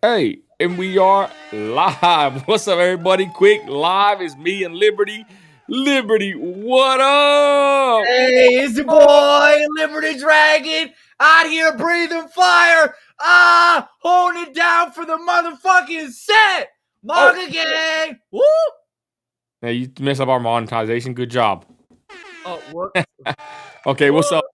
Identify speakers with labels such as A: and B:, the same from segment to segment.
A: Hey, and we are live. What's up, everybody? Quick live is me and Liberty. Liberty, what up?
B: Hey, it's your boy, Liberty Dragon, out here breathing fire. Holding it down for the motherfucking set.
A: Oh,
B: Manga gang. Woo!
A: now you messed up our monetization. Good job.
B: Oh, what?
A: Okay,
B: Woo!
A: what's up?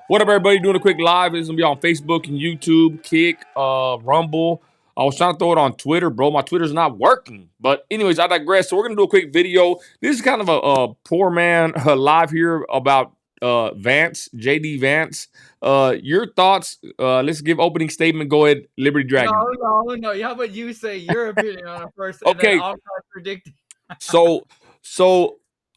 A: What up, everybody? Doing a quick live. It's gonna be on Facebook and YouTube, Kick, Rumble. I was trying to throw it on Twitter, bro. My Twitter's not working. But anyways, I digress. So we're gonna do a quick video. This is kind of a poor man live here about Vance, Jd Vance. Your thoughts? Let's give opening statement. Go ahead, Liberty
B: No,
A: Dragon.
B: no. How about you say your opinion on it first, and then
A: Okay,
B: I'll contradict.
A: so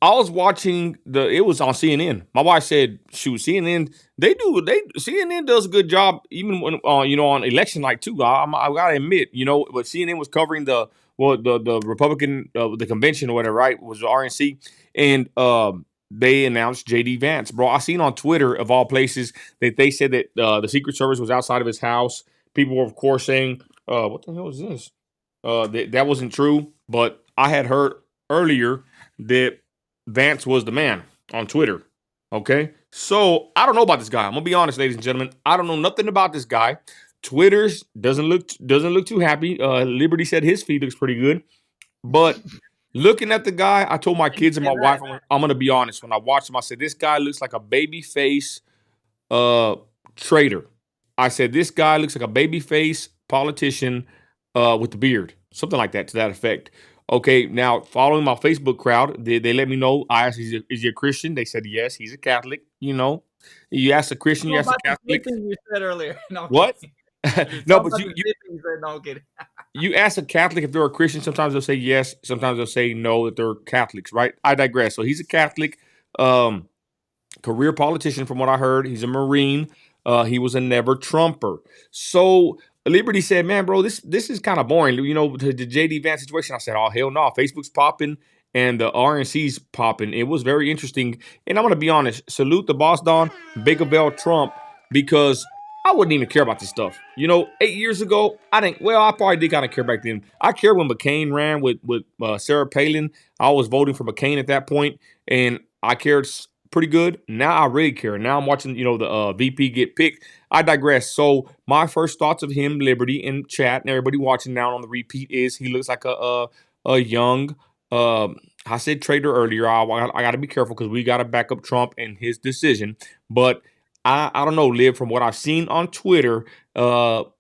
A: I was watching it was on CNN. My wife said, shoot, CNN, CNN does a good job even when on election night too. I gotta admit, but CNN was covering the Republican the convention or whatever, right? It was the RNC. And they announced JD Vance. Bro, I seen on Twitter of all places that they said that the Secret Service was outside of his house. People were of course saying, what the hell is this? That wasn't true, but I had heard earlier that Vance was the man on Twitter. Okay, so I don't know about this guy. I'm gonna be honest, ladies and gentlemen. I don't know nothing about this guy. Twitter's doesn't look too happy. Liberty said his feed looks pretty good, but looking at the guy, I told my
B: You
A: kids and
B: say
A: my wife,
B: that.
A: I'm gonna be honest. When I watched him, I said this guy looks like a baby face uh traitor. I said this guy looks like a baby face politician with the beard, something like that to that effect. Okay, now following my Facebook crowd, they let me know. I asked, is he a Christian? They said yes, he's a Catholic. You ask a Christian,
B: It's
A: you
B: all
A: ask a
B: about the
A: Catholic.
B: zipping you said earlier. No, I'm
A: What?
B: kidding. It's
A: No,
B: all
A: but
B: about
A: you,
B: the
A: you
B: zipping you said. No, I'm kidding.
A: you ask a Catholic if they're a Christian. Sometimes they'll say yes. Sometimes they'll say no that they're Catholics. Right? I digress. So he's a Catholic. Um, Career politician, from what I heard. He's a Marine. He was a never Trumper. So Liberty said, "Man, bro, this is kind of boring." The JD Vance situation. I said, "Oh hell no!" Facebook's popping and the RNC's popping. It was very interesting, and I'm gonna be honest. Salute the boss Don Bigabell Trump because I wouldn't even care about this stuff. 8 years ago, I didn't. Well, I probably did kind of care back then. I cared when McCain ran with Sarah Palin. I was voting for McCain at that point, and I cared pretty good. Now I really care. Now I'm watching, the VP get picked. I digress. So my first thoughts of him, Liberty, in chat, and everybody watching now on the repeat is he looks like a young. I said traitor earlier. I got to be careful because we got to back up Trump and his decision. But I don't know, Liv. From what I've seen on Twitter,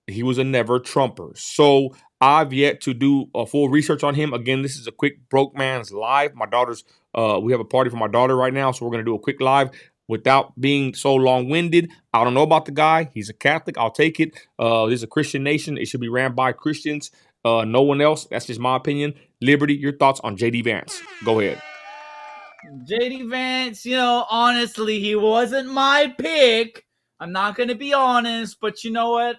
A: he was a never Trumper. So I've yet to do a full research on him. Again, this is a quick broke man's live. My daughter's we have a party for my daughter right now, so we're gonna do a quick live without being so long-winded. I don't know about the guy. He's a Catholic. I'll take it. This is a Christian nation. It should be ran by Christians. No one else. That's just my opinion. Liberty, your thoughts on JD Vance? Go ahead.
B: JD Vance, honestly, he wasn't my pick. I'm not gonna be honest, but you know what?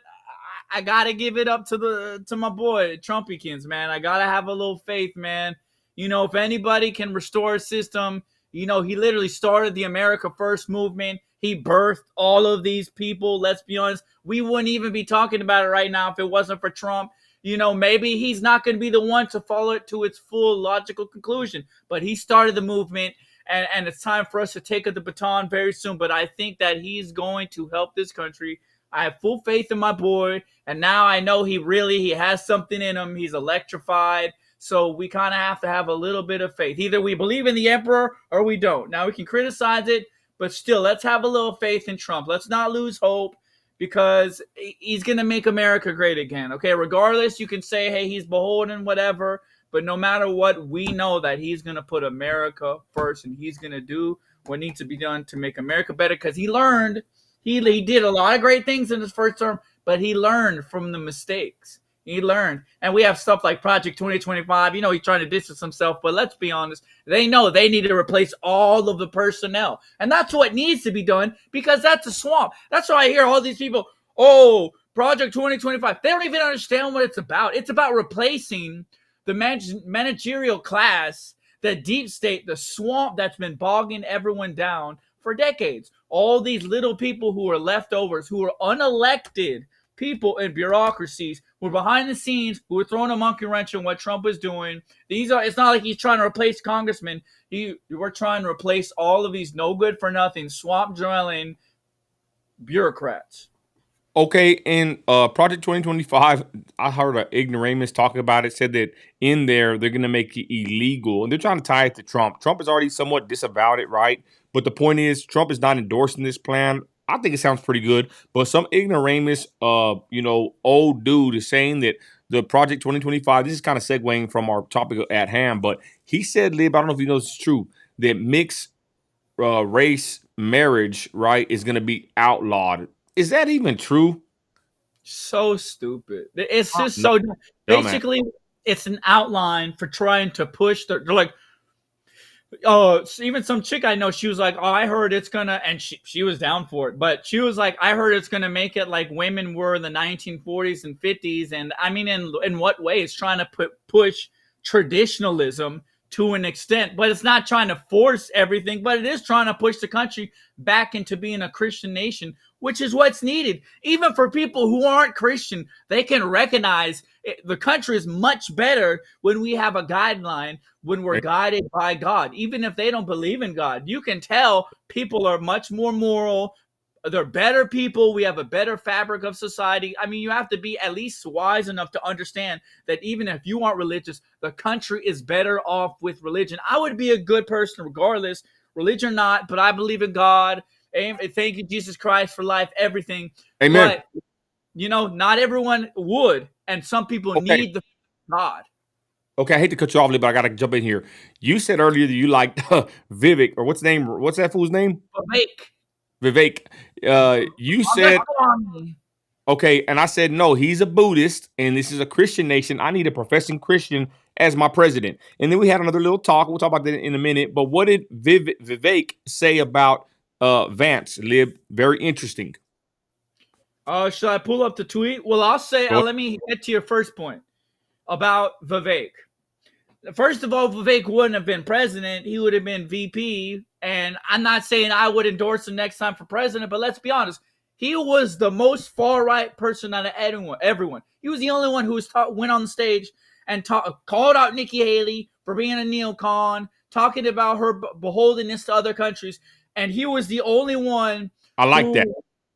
B: I gotta give it up to my boy Trumpykins, man. I gotta have a little faith, man. If anybody can restore a system, he literally started the America First movement. He birthed all of these people. Let's be honest, we wouldn't even be talking about it right now if it wasn't for Trump. Maybe he's not going to be the one to follow it to its full logical conclusion, but he started the movement, and it's time for us to take up the baton very soon. But I think that he's going to help this country. I have full faith in my boy, and now I know he has something in him. He's electrified. So we kind of have to have a little bit of faith. Either we believe in the emperor or we don't. Now we can criticize it, but still, let's have a little faith in Trump. Let's not lose hope because he's going to make America great again. Okay, regardless, you can say, hey, he's beholden, whatever. But no matter what, we know that he's going to put America first, and he's going to do what needs to be done to make America better because he learned. He did a lot of great things in his first term, but he learned from the mistakes. He learned. And we have stuff like Project 2025. He's trying to distance himself, but let's be honest. They know they need to replace all of the personnel. And that's what needs to be done because that's a swamp. That's why I hear all these people, oh, Project 2025. They don't even understand what it's about. It's about replacing the managerial class, the deep state, the swamp that's been bogging everyone down for decades. All these little people who are leftovers, who are unelected people in bureaucracies who are behind the scenes, who are throwing a monkey wrench in what Trump is doing. It's not like he's trying to replace congressmen. We're trying to replace all of these no good for nothing, swamp dwelling bureaucrats.
A: Okay, in Project 2025, I heard an ignoramus talking about it, said that in there they're going to make it illegal, and they're trying to tie it to Trump. Trump has already somewhat disavowed it, right? But the point is, Trump is not endorsing this plan. I think it sounds pretty good, but some ignoramus, old dude is saying that the Project 2025, this is kind of segueing from our topic at hand, but he said, Lib, I don't know if you know this is true, that mixed race marriage, right, is going to be outlawed. Is that even true?
B: So stupid. It's just
A: No,
B: so
A: no, man.
B: basically it's an outline for trying to push they're like even some chick I know, she was like, oh, I heard it's gonna, and she was down for it, but she was like, I heard it's gonna make it like women were in the 1940s and 50s. And I mean, in what way? It's trying to push traditionalism to an extent, but it's not trying to force everything, but it is trying to push the country back into being a Christian nation, which is what's needed. Even for people who aren't Christian, they can recognize the country is much better when we have a guideline, when we're guided by God. Even if they don't believe in God, you can tell people are much more moral. They're better people. We have a better fabric of society. I mean, you have to be at least wise enough to understand that even if you aren't religious, the country is better off with religion. I would be a good person regardless, religion or not, but I believe in God. Thank you, Jesus Christ, for life, everything.
A: Amen.
B: But, not everyone would. And some people
A: Okay.
B: need the God.
A: Okay, I hate to cut you off, Lee, but I got to jump in here. You said earlier that you liked Vivek, or what's the name? What's that fool's name?
B: But make
A: Vivek. You said,
B: understand.
A: okay, and I said, no, he's a Buddhist, and this is a Christian nation. I need a professing Christian as my president. And then we had another little talk. We'll talk about that in a minute. But what did Vivek say about Vance? Lib, very interesting.
B: Should I pull up the tweet? Well, I'll say, let me get to your first point about Vivek. First of all, Vivek wouldn't have been president. He would have been VP. And I'm not saying I would endorse him next time for president, but let's be honest. He was the most far-right person out of everyone. He was the only one who went on the stage and called out Nikki Haley for being a neocon, talking about her beholdenness to other countries. And he was the only one
A: I like that.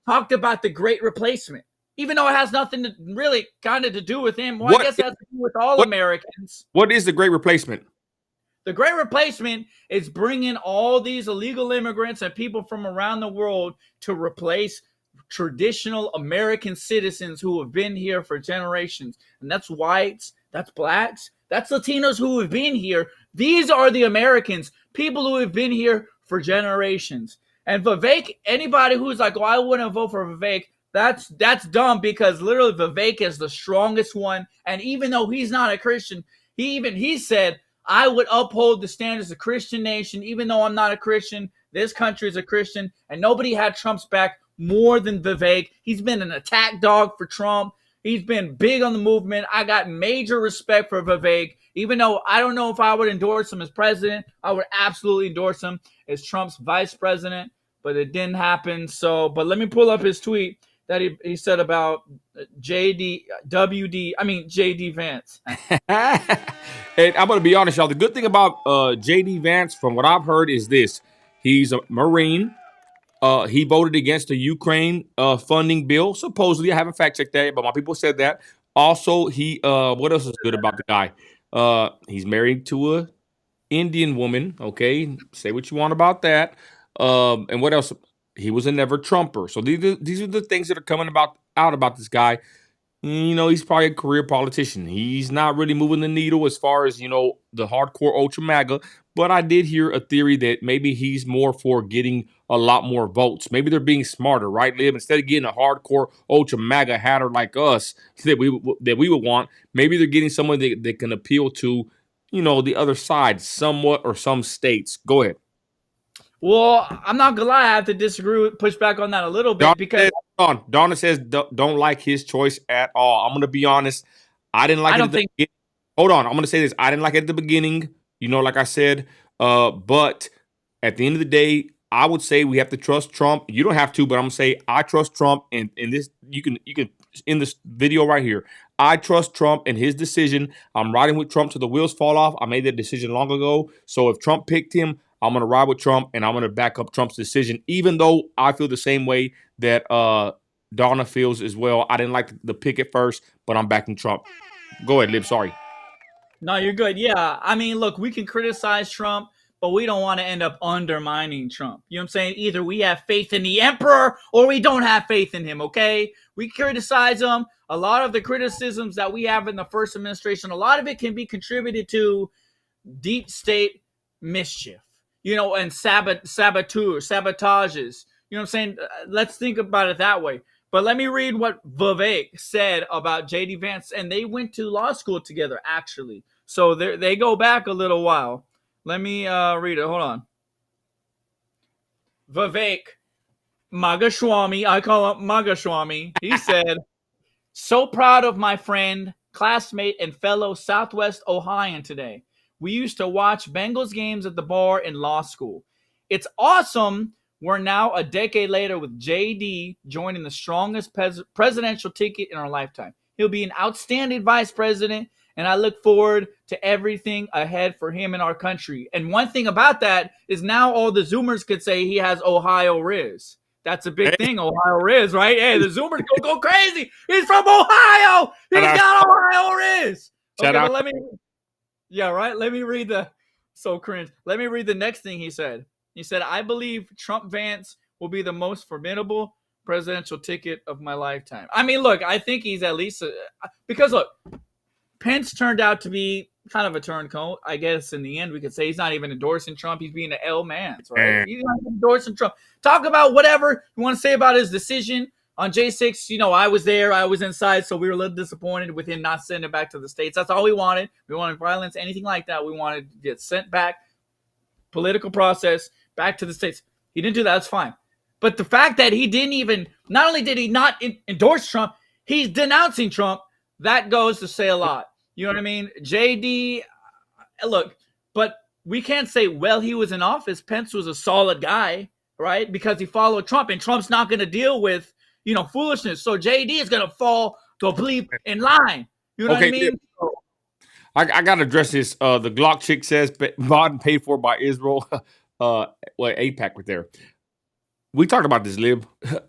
B: talked about the Great Replacement, even though it has nothing to really kind of to do with him. Well, I guess it has to do with all Americans.
A: What is the Great Replacement?
B: The Great Replacement is bringing all these illegal immigrants and people from around the world to replace traditional American citizens who have been here for generations. And that's whites, that's blacks, that's Latinos who have been here. These are the Americans, people who have been here for generations. And Vivek, anybody who's like, oh, I wouldn't vote for Vivek, that's dumb, because literally Vivek is the strongest one. And even though he's not a Christian, he said, I would uphold the standards of Christian nation, even though I'm not a Christian. This country is a Christian, and nobody had Trump's back more than Vivek. He's been an attack dog for Trump. He's been big on the movement. I got major respect for Vivek. Even though I don't know if I would endorse him as president, I would absolutely endorse him as Trump's vice president, but it didn't happen. So, but let me pull up his tweet that he said about Jd Vance.
A: And I'm going to be honest, y'all. The good thing about Jd Vance, from what I've heard, is this: he's a Marine. He voted against the Ukraine funding bill. Supposedly, I haven't fact checked that, but my people said that. Also, he what else is good about the guy? He's married to a Indian woman. Okay, say what you want about that. And what else? He was a never Trumper. So these are the things that are coming out about this guy. He's probably a career politician. He's not really moving the needle as far as, the hardcore ultra MAGA. But I did hear a theory that maybe he's more for getting a lot more votes. Maybe they're being smarter, right, Liv? Instead of getting a hardcore ultra MAGA hatter like us that we would want, maybe they're getting someone that can appeal to, the other side somewhat, or some states. Go ahead.
B: Well, I'm not gonna lie, I have to disagree, push back on that a little bit, because
A: Donna says don't like his choice at all. I'm gonna be honest. I didn't like it. Hold on. I'm gonna say this. I didn't like it at the beginning. Like I said. But at the end of the day, I would say we have to trust Trump. You don't have to, but I'm gonna say I trust Trump. And in this, you can in this video right here. I trust Trump and his decision. I'm riding with Trump till the wheels fall off. I made that decision long ago. So if Trump picked him, I'm gonna ride with Trump and I'm gonna back up Trump's decision, even though I feel the same way that Donna feels as well. I didn't like the pick at first, but I'm backing Trump. Go ahead, Lib. Sorry.
B: No, you're good. Yeah. I mean, look, we can criticize Trump, but we don't want to end up undermining Trump. You know what I'm saying? Either we have faith in the emperor or we don't have faith in him, okay? We criticize him. A lot of the criticisms that we have in the first administration, a lot of it can be contributed to deep state mischief, and sabotages. You know what I'm saying? Let's think about it that way. But let me read what Vivek said about Jd Vance, and they went to law school together, actually. So they go back a little while. Let me read it. Hold on. Vivek Magashwami, I call him Magashwami. He said, "So proud of my friend, classmate, and fellow Southwest Ohioan today. We used to watch Bengals games at the bar in law school. It's awesome. We're now a decade later with JD joining the strongest presidential ticket in our lifetime. He'll be an outstanding vice president, and I look forward to everything ahead for him and our country." And one thing about that is now all the Zoomers could say he has Ohio Riz. That's a big thing, Ohio Riz, right? Hey, the Zoomers go crazy. He's from Ohio. He's got Ohio Riz. Okay, but let me read so cringe. Let me read the next thing he said. He said, "I believe Trump Vance will be the most formidable presidential ticket of my lifetime." I mean, look, I think he's at least because look, Pence turned out to be kind of a turncoat. I guess in the end we could say he's not even endorsing Trump. He's being an L-man, right? He's not endorsing Trump. Talk about whatever you want to say about his decision on J6. I was there. I was inside, so we were a little disappointed with him not sending it back to the States. That's all we wanted. We wanted violence, anything like that. We wanted to get sent back, political process, back to the States. He didn't do that. That's fine. But the fact that he didn't even, not only did he not endorse Trump, he's denouncing Trump. That goes to say a lot. You know what I mean? JD, look, but we can't say, well, he was in office. Pence was a solid guy, right? Because he followed Trump, and Trump's not going to deal with, foolishness. So JD is going to fall to bleep in line. You know what I mean?
A: I got to address this. The Glock chick says, Biden paid for by Israel. AIPAC right there. We talked about this, Lib.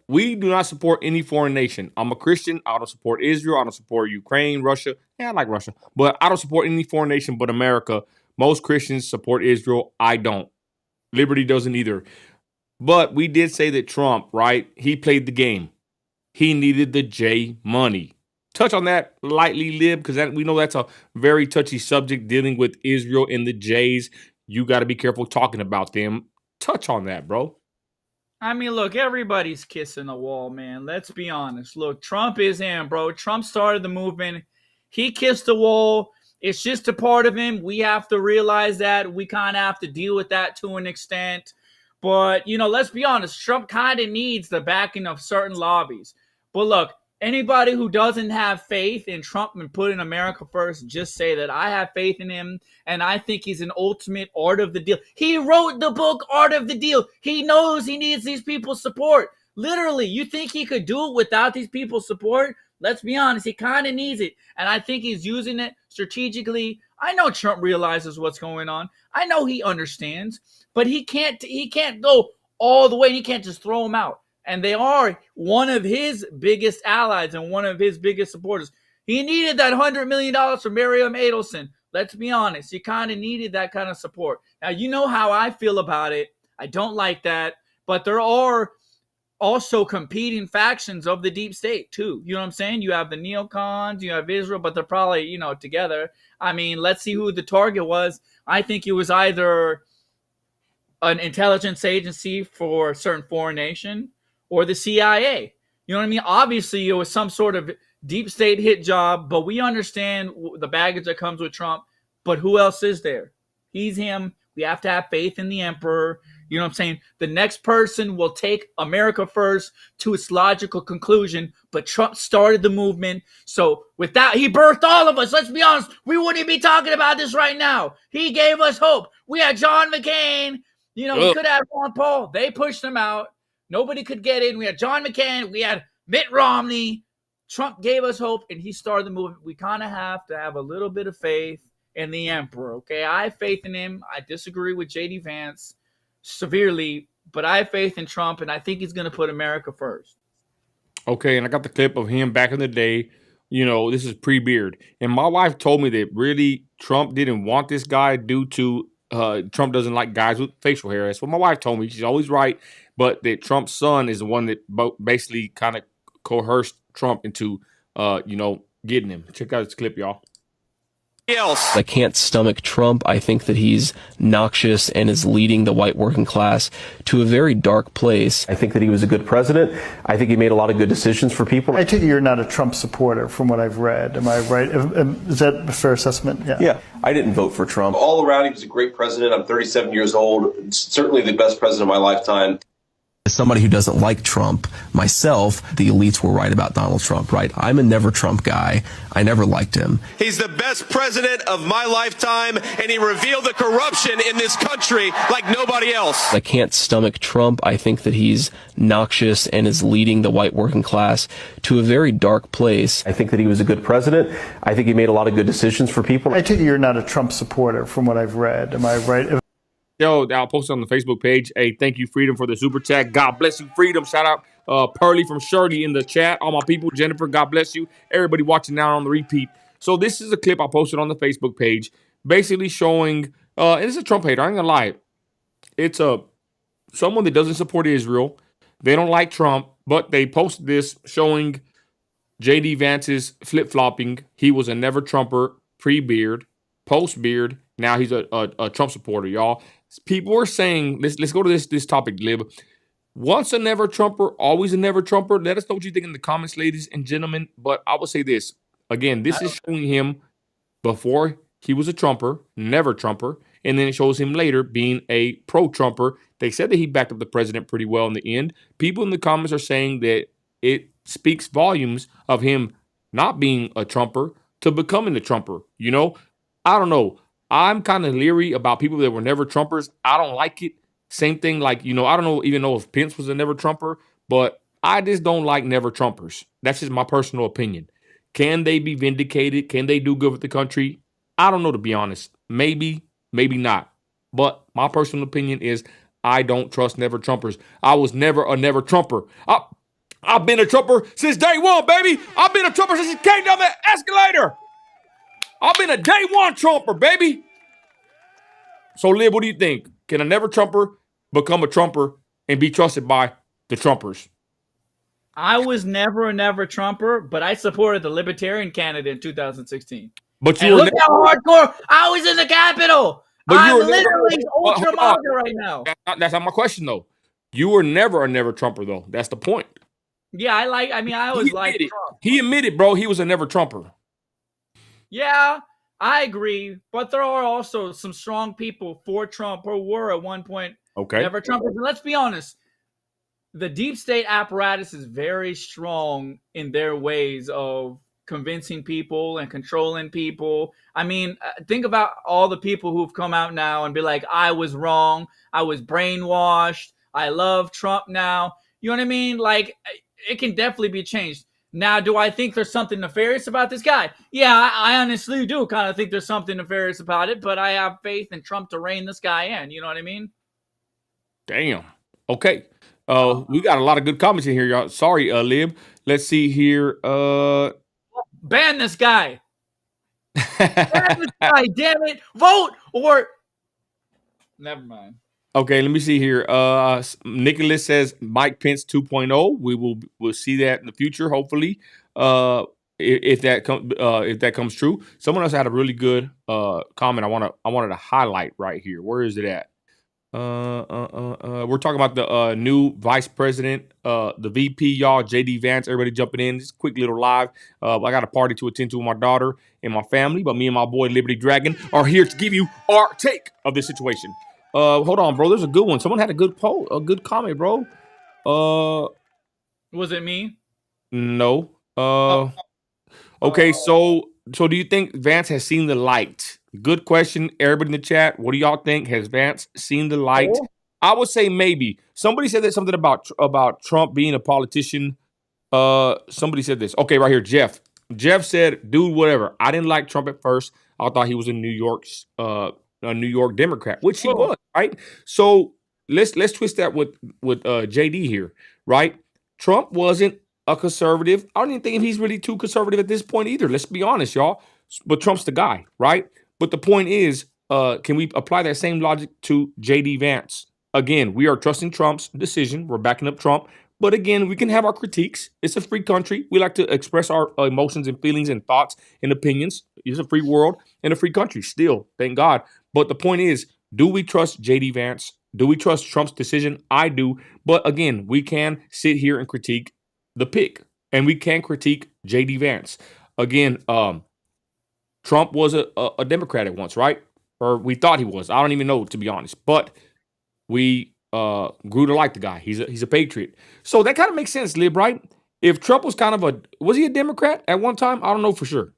A: We do not support any foreign nation. I'm a Christian. I don't support Israel. I don't support Ukraine, Russia. Yeah, I like Russia. But I don't support any foreign nation but America. Most Christians support Israel. I don't. Liberty doesn't either. But we did say that Trump, right? He played the game. He needed the J money. Touch on that lightly, Lib, because we know that's a very touchy subject dealing with Israel and the J's. You got to be careful talking about them. Touch on that, bro.
B: I mean, look, everybody's kissing the wall, man. Let's be honest. Look, Trump is in, bro. Trump started the movement. He kissed the wall. It's just a part of him. We have to realize that. We kind of have to deal with that to an extent. But, let's be honest. Trump kind of needs the backing of certain lobbies. But look, anybody who doesn't have faith in Trump and putting America first, just say that I have faith in him, and I think he's an ultimate art of the deal. He wrote the book Art of the Deal. He knows he needs these people's support. Literally, you think he could do it without these people's support? Let's be honest, he kind of needs it, and I think he's using it strategically. I know Trump realizes what's going on. I know he understands, but he can't go all the way, and he can't just throw them out. And they are one of his biggest allies and one of his biggest supporters. He needed that $100 million from Miriam Adelson. Let's be honest. He kind of needed that kind of support. Now, you know how I feel about it. I don't like that. But there are also competing factions of the deep state, too. You know what I'm saying? You have the neocons, you have Israel, but they're probably, together. I mean, let's see who the target was. I think it was either an intelligence agency for a certain foreign nation or the CIA. You know what I mean? Obviously, it was some sort of deep state hit job, but we understand the baggage that comes with Trump. But who else is there? He's him. We have to have faith in the emperor. You know what I'm saying? The next person will take America first to its logical conclusion, but Trump started the movement. So with that, he birthed all of us. Let's be honest. We wouldn't be talking about this right now. He gave us hope. We had John McCain You know, we could have Ron Paul. They pushed him out. Nobody could get in. We had John McCain. We had Mitt Romney. Trump gave us hope, and he started the movement. We kind of have to have a little bit of faith in the emperor, okay? I have faith in him. I disagree with J.D. Vance severely, but I have faith in Trump, and I think he's going to put America first.
A: Okay, and I got the clip of him back in the day. You know, this is pre-beard. And my wife told me that really Trump didn't want this guy due to Trump doesn't like guys with facial hair. That's what my wife told me. She's always right. But that Trump's son is the one that basically kind of coerced Trump into, getting him. Check out this clip, y'all.
C: I can't stomach Trump. I think that he's noxious and is leading the white working class to a very dark place. I think that he was a good president. I think he made a lot of good decisions for people.
D: I take it you're not a Trump supporter from what I've read. Am I right? Is that a fair assessment?
C: Yeah, I didn't vote for Trump.
E: All around, he was a great president. I'm 37 years old. Certainly the best president of my lifetime.
C: As somebody who doesn't like Trump, myself, the elites were right about Donald Trump, right? I'm a never Trump guy. I never liked him.
F: He's the best president of my lifetime, and he revealed the corruption in this country like nobody else.
C: I can't stomach Trump. I think that he's noxious and is leading the white working class to a very dark place. I think that he was a good president. I think he made a lot of good decisions for people.
D: I take it you're not a Trump supporter from what I've read. Am I right?
A: Yo, I'll post it on the Facebook page. Hey, thank you, Freedom, for the super chat. God bless you, Freedom. Shout out Pearly from Shirley in the chat. All my people, Jennifer, God bless you. Everybody watching now on the repeat. So this is a clip I posted on the Facebook page, basically showing, and it's a Trump hater. I ain't gonna lie. It's someone that doesn't support Israel. They don't like Trump, but they posted this showing J.D. Vance's flip-flopping. He was a never Trumper pre-beard, post-beard. Now he's a Trump supporter, y'all. People are saying, let's go to this topic, Lib. Once a never Trumper, always a never Trumper. Let us know what you think in the comments, ladies and gentlemen. But I will say this. Again, this is showing him before he was a Trumper, never Trumper. And then it shows him later being a pro-Trumper. They said that he backed up the president pretty well in the end. People in the comments are saying that it speaks volumes of him not being a Trumper to becoming a Trumper. You know, I don't know. I'm kind of leery about people that were never Trumpers. I don't like it. Same thing, like, I don't even know if Pence was a never Trumper, but I just don't like never Trumpers. That's just my personal opinion. Can they be vindicated? Can they do good with the country? I don't know, to be honest. Maybe, maybe not. But my personal opinion is I don't trust never Trumpers. I was never a never Trumper. I've been a Trumper since day one, baby. I've been a Trumper since he came down that escalator. I've been a day one Trumper, baby. So, Lib, what do you think? Can a never Trumper become a Trumper and be trusted by the Trumpers?
B: I was never a never Trumper, but I supported the Libertarian candidate in 2016.
A: But you
B: and
A: were
B: look how hardcore I was in the Capitol.
A: But
B: I'm literally ultra MAGA right now.
A: That's not my question, though. You were never a never Trumper, though. That's the point.
B: Yeah, I always liked Trump.
A: He admitted, bro, he was a never Trumper.
B: Yeah, I agree. But there are also some strong people for Trump who were at one point never Trumpers. And let's be honest, the deep state apparatus is very strong in their ways of convincing people and controlling people. I mean, think about all the people who've come out now and be like, I was wrong. I was brainwashed. I love Trump now. You know what I mean? Like, it can definitely be changed. Now, do I think there's something nefarious about this guy? Yeah, I honestly do kind of think there's something nefarious about it, but I have faith in Trump to rein this guy in. You know what I mean?
A: Damn. Okay. We got a lot of good comments in here, y'all. Sorry, Lib. Let's see here.
B: Ban this guy. Ban this guy, damn it. Vote or... Never mind.
A: Okay, let me see here. Nicholas says Mike Pence 2.0. We'll see that in the future, hopefully. If that comes true. Someone else had a really good comment. I wanted to highlight right here. Where is it at? We're talking about the new vice president, the VP, y'all, Jd Vance. Everybody jumping in. Just a quick little live. I got a party to attend to with my daughter and my family, but me and my boy Liberty Dragon are here to give you our take of this situation. Hold on, bro. There's a good one. Someone had a good comment, bro.
B: Was it me?
A: No. Okay, so do you think Vance has seen the light? Good question. Everybody in the chat, what do y'all think? Has Vance seen the light I would say maybe. Somebody said that something about Trump being a politician. Somebody said this. Okay, right here, Jeff. Jeff said, "Dude, whatever. I didn't like Trump at first. I thought he was a New York Democrat, which he was, right? So let's twist that with JD here, right? Trump wasn't a conservative. I don't even think he's really too conservative at this point either. Let's be honest, y'all. But Trump's the guy, right? But the point is, can we apply that same logic to JD Vance? Again, we are trusting Trump's decision. We're backing up Trump. But again, we can have our critiques. It's a free country. We like to express our emotions and feelings and thoughts and opinions. It's a free world and a free country still, thank God. But the point is, do we trust JD Vance? Do we trust Trump's decision? I do. But again, we can sit here and critique the pick. And we can critique JD Vance. Again, Trump was a Democrat at once, right? Or we thought he was. I don't even know, to be honest. But we grew to like the guy. He's a patriot. So that kind of makes sense, Lib, right? If Trump was was he a Democrat at one time? I don't know for sure.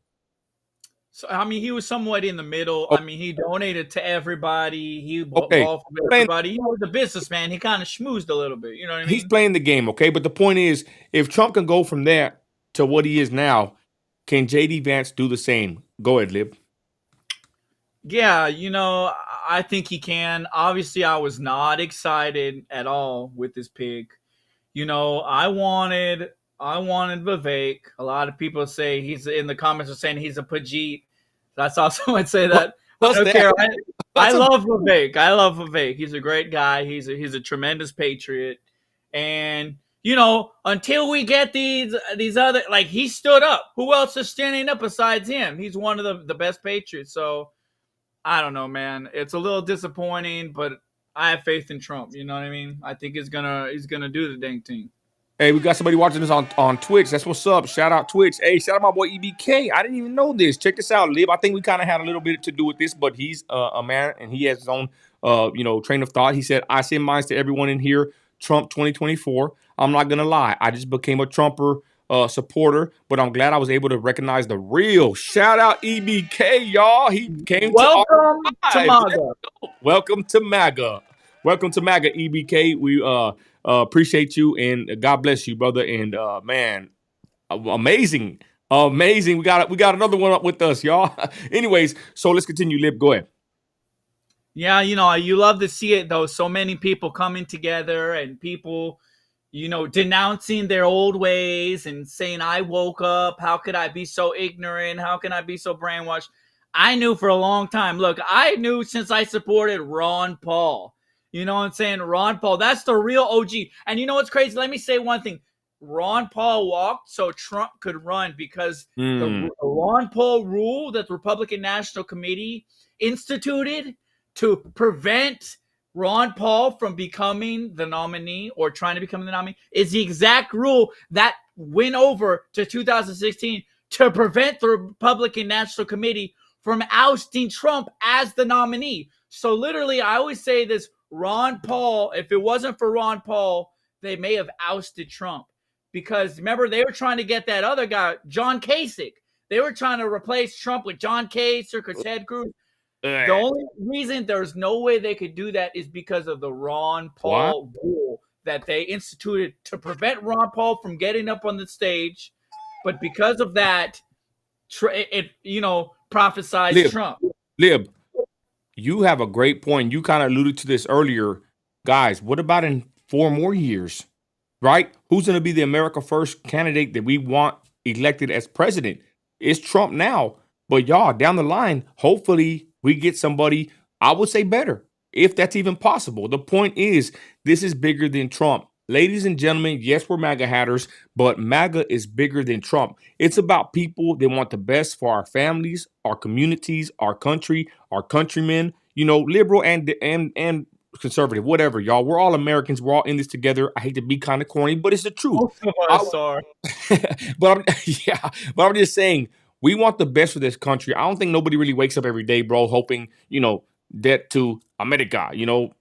B: So I mean, he was somewhat in the middle.
A: Oh.
B: I mean, he donated to everybody. He
A: Okay.
B: bought from everybody. He was a businessman. He kind of schmoozed a little bit. You know what I mean?
A: He's playing the game, okay? But the point is, if Trump can go from there to what he is now, can JD Vance do the same? Go ahead, Lib.
B: Yeah, you know, I think he can. Obviously, I was not excited at all with this pick. You know, I wanted Vivek. A lot of people say he's in the comments are saying he's a Pajit. I saw someone say that. I don't care. I love Vivek. I love Vivek. He's a great guy. He's a tremendous patriot. And you know, until we get these other, like, he stood up. Who else is standing up besides him? He's one of the best patriots. So I don't know, man. It's a little disappointing, but I have faith in Trump. You know what I mean? I think he's gonna do the dang thing.
A: Hey, we got somebody watching this on Twitch. That's what's up. Shout out Twitch. Hey, shout out my boy EBK. I didn't even know this. Check this out, Lib. I think we kind of had a little bit to do with this, but he's a man and he has his own train of thought. He said, I send mines to everyone in here. Trump 2024. I'm not gonna lie. I just became a Trumper supporter, but I'm glad I was able to recognize the real. Shout out EBK, y'all. He came
B: Welcome to MAGA.
A: Welcome to MAGA. Welcome to MAGA, EBK. We appreciate you and God bless you, brother. And man, amazing. We got another one up with us, y'all. Anyways, so let's continue. Lib, go ahead.
B: Yeah, you know, you love to see it though. So many people coming together and people, you know, denouncing their old ways and saying, I woke up. How could I be so ignorant? How can I be so brainwashed? I knew for a long time. Look, I knew since I supported Ron Paul. You know what I'm saying? Ron Paul, that's the real OG. And you know what's crazy? Let me say one thing. Ron Paul walked so Trump could run because the Ron Paul rule that the Republican National Committee instituted to prevent Ron Paul from becoming the nominee or trying to become the nominee is the exact rule that went over to 2016 to prevent the Republican National Committee from ousting Trump as the nominee. So literally, I always say this, Ron Paul, if it wasn't for Ron Paul, they may have ousted Trump. Because remember, they were trying to get that other guy, John Kasich. They were trying to replace Trump with John Kasich or Ted Cruz. The only reason there's no way they could do that is because of the Ron Paul rule that they instituted to prevent Ron Paul from getting up on the stage. But because of that, it prophesized Trump.
A: Lib, you have a great point. You kind of alluded to this earlier. Guys, what about in 4 more years, right? Who's going to be the America First candidate that we want elected as president? It's Trump now. But y'all, down the line, hopefully we get somebody, I would say better, if that's even possible. The point is, this is bigger than Trump. Ladies and gentlemen, yes, we're MAGA hatters, but MAGA is bigger than Trump. It's about people that want the best for our families, our communities, our country, our countrymen, you know, liberal and conservative, whatever, y'all. We're all Americans. We're all in this together. I hate to be kind of corny, but it's the truth.
B: Most of us are.
A: But I'm just saying, we want the best for this country. I don't think nobody really wakes up every day, bro, hoping, you know, that to America, you know,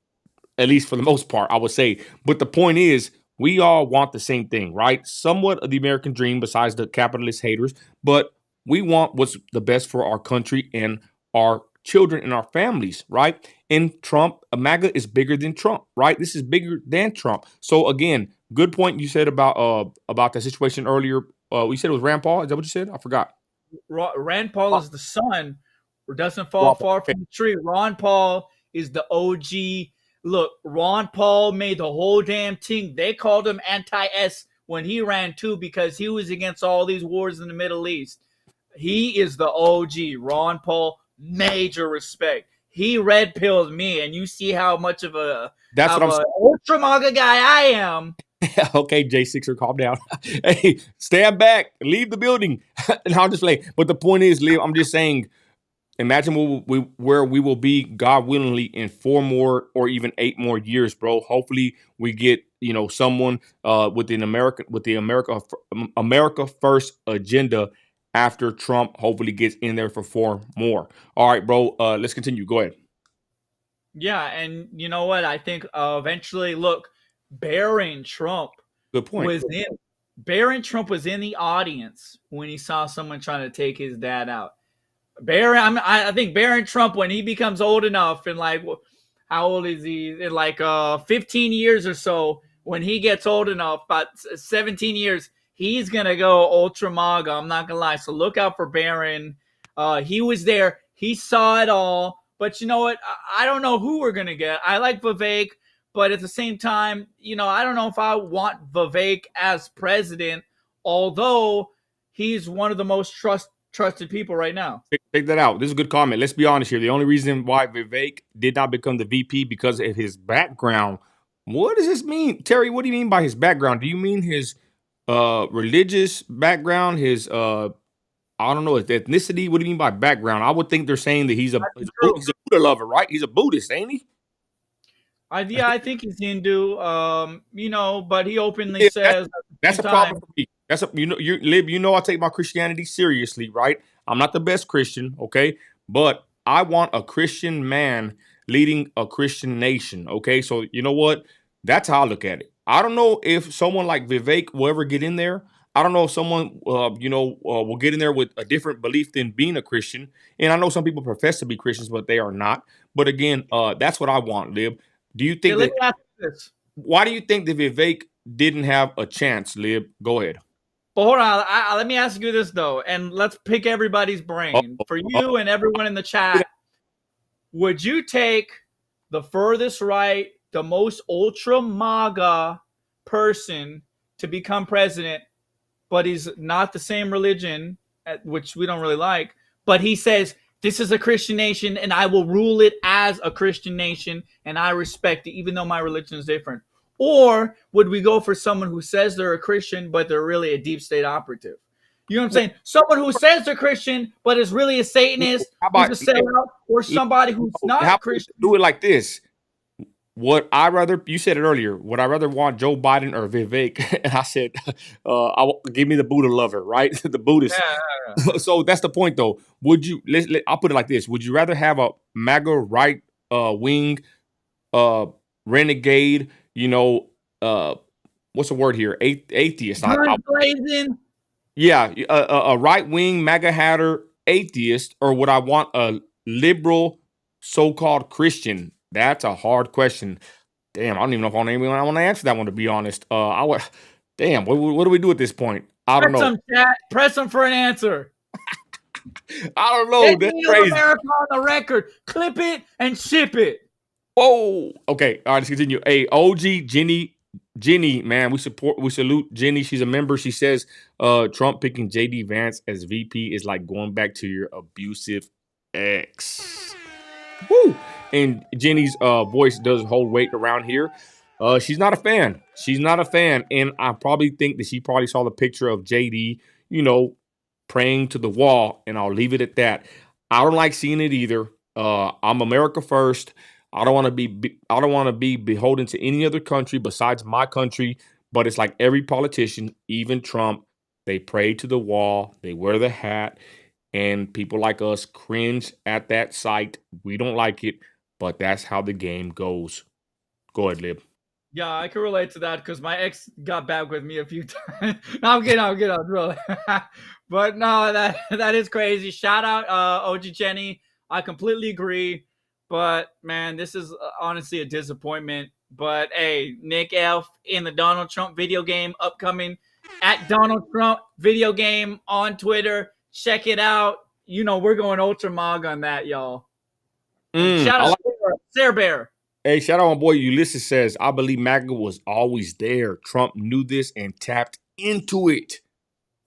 A: at least for the most part, I would say. But the point is, we all want the same thing, right? Somewhat of the American dream besides the capitalist haters, but we want what's the best for our country and our children and our families, right? And Trump, MAGA is bigger than Trump, right? This is bigger than Trump. So again, good point you said about the situation earlier. You said it was Rand Paul. Is that what you said? I forgot.
B: Rand Paul is the son, or doesn't fall
A: Ron Paul.
B: far from the tree. Ron Paul is the OG. Look, Ron Paul made the whole damn thing. They called him anti-S when he ran too, because he was against all these wars in the Middle East. He is the OG. Ron Paul, major respect. He red pilled me, and you see how much of a ultra MAGA guy I am.
A: Okay, J6er, calm down. Hey, stand back, leave the building. And I'll just play. But the point is, Liv, I'm just saying, imagine where we will be, God willingly, in 4 more or even 8 more years, bro. Hopefully, we get someone with the America First agenda after Trump hopefully gets in there for 4 more. All right, bro. Let's continue. Go ahead.
B: Yeah, and you know what? I think eventually, look, Barron Trump
A: Good point.
B: Barron Trump was in the audience when he saw someone trying to take his dad out. I think Barron Trump, when he becomes old enough, and like, how old is he? In like 15 years or so, when he gets old enough, about 17 years, he's gonna go ultra MAGA. I'm not gonna lie. So look out for Barron. He was there. He saw it all. But you know what? I don't know who we're gonna get. I like Vivek, but at the same time, I don't know if I want Vivek as president, although he's one of the most trusted people right now.
A: Take that out. This is a good comment. Let's be honest here. The only reason why Vivek did not become the VP because of his background. What does this mean? Terry, what do you mean by his background? Do you mean his religious background, his I don't know, his ethnicity? What do you mean by background? I would think they're saying that he's a Buddha lover, right? He's a Buddhist, ain't he?
B: I think he's Hindu, but he openly says
A: that's a problem for me. That's I take my Christianity seriously, right? I'm not the best Christian, okay? But I want a Christian man leading a Christian nation, okay? So you know what? That's how I look at it. I don't know if someone like Vivek will ever get in there. I don't know if someone, will get in there with a different belief than being a Christian. And I know some people profess to be Christians, but they are not. But again, that's what I want, Lib. Do you think why do you think that Vivek didn't have a chance, Lib? Go ahead.
B: But hold on. Let me ask you this, though, and let's pick everybody's brain. For you and everyone in the chat, would you take the furthest right, the most ultra MAGA person to become president, but he's not the same religion, which we don't really like, but he says, this is a Christian nation, and I will rule it as a Christian nation, and I respect it, even though my religion is different? Or would we go for someone who says they're a Christian, but they're really a deep state operative? You know what I'm saying? Someone who says they're Christian, but is really a Satanist, who's a sellout, or somebody who's not a Christian.
A: Do it like this. You said it earlier, would I rather want Joe Biden or Vivek? And I said, give me the Buddha lover, right? The Buddhist. Yeah. So that's the point, though. I'll put it like this. Would you rather have a MAGA right wing renegade, what's the word here? Atheist. Yeah, a right wing MAGA hatter atheist, or would I want a liberal so-called Christian? That's a hard question. Damn, I don't even know if I want to answer that one, to be honest. Damn, what do we do at this point? I don't know.
B: Press them for an answer.
A: I don't know. That's crazy.
B: America on the record. Clip it and ship it.
A: Whoa. Okay. All right. Let's continue. Hey, OG Jenny, man, we salute Jenny. She's a member. She says, Trump picking Jd Vance as VP is like going back to your abusive ex. Woo. And Jenny's voice does hold weight around here. She's not a fan. And I probably think that she probably saw the picture of JD, praying to the wall. And I'll leave it at that. I don't like seeing it either. I'm America first. I don't want to be beholden to any other country besides my country. But it's like every politician, even Trump, they pray to the wall. They wear the hat. And people like us cringe at that sight. We don't like it. But that's how the game goes. Go ahead, Lib.
B: Yeah, I can relate to that because my ex got back with me a few times. No, I'm kidding, really. But no, that is crazy. Shout out OG Jenny. I completely agree. But man, this is honestly a disappointment. But hey, Nick F in the Donald Trump video game upcoming at Donald Trump video game on Twitter. Check it out. You know, we're going ultra mog on that, y'all. And shout
A: I
B: out
A: like.
B: Sarah Bear.
A: Hey, shout out my boy Ulysses says, I believe MAGA was always there. Trump knew this and tapped into it.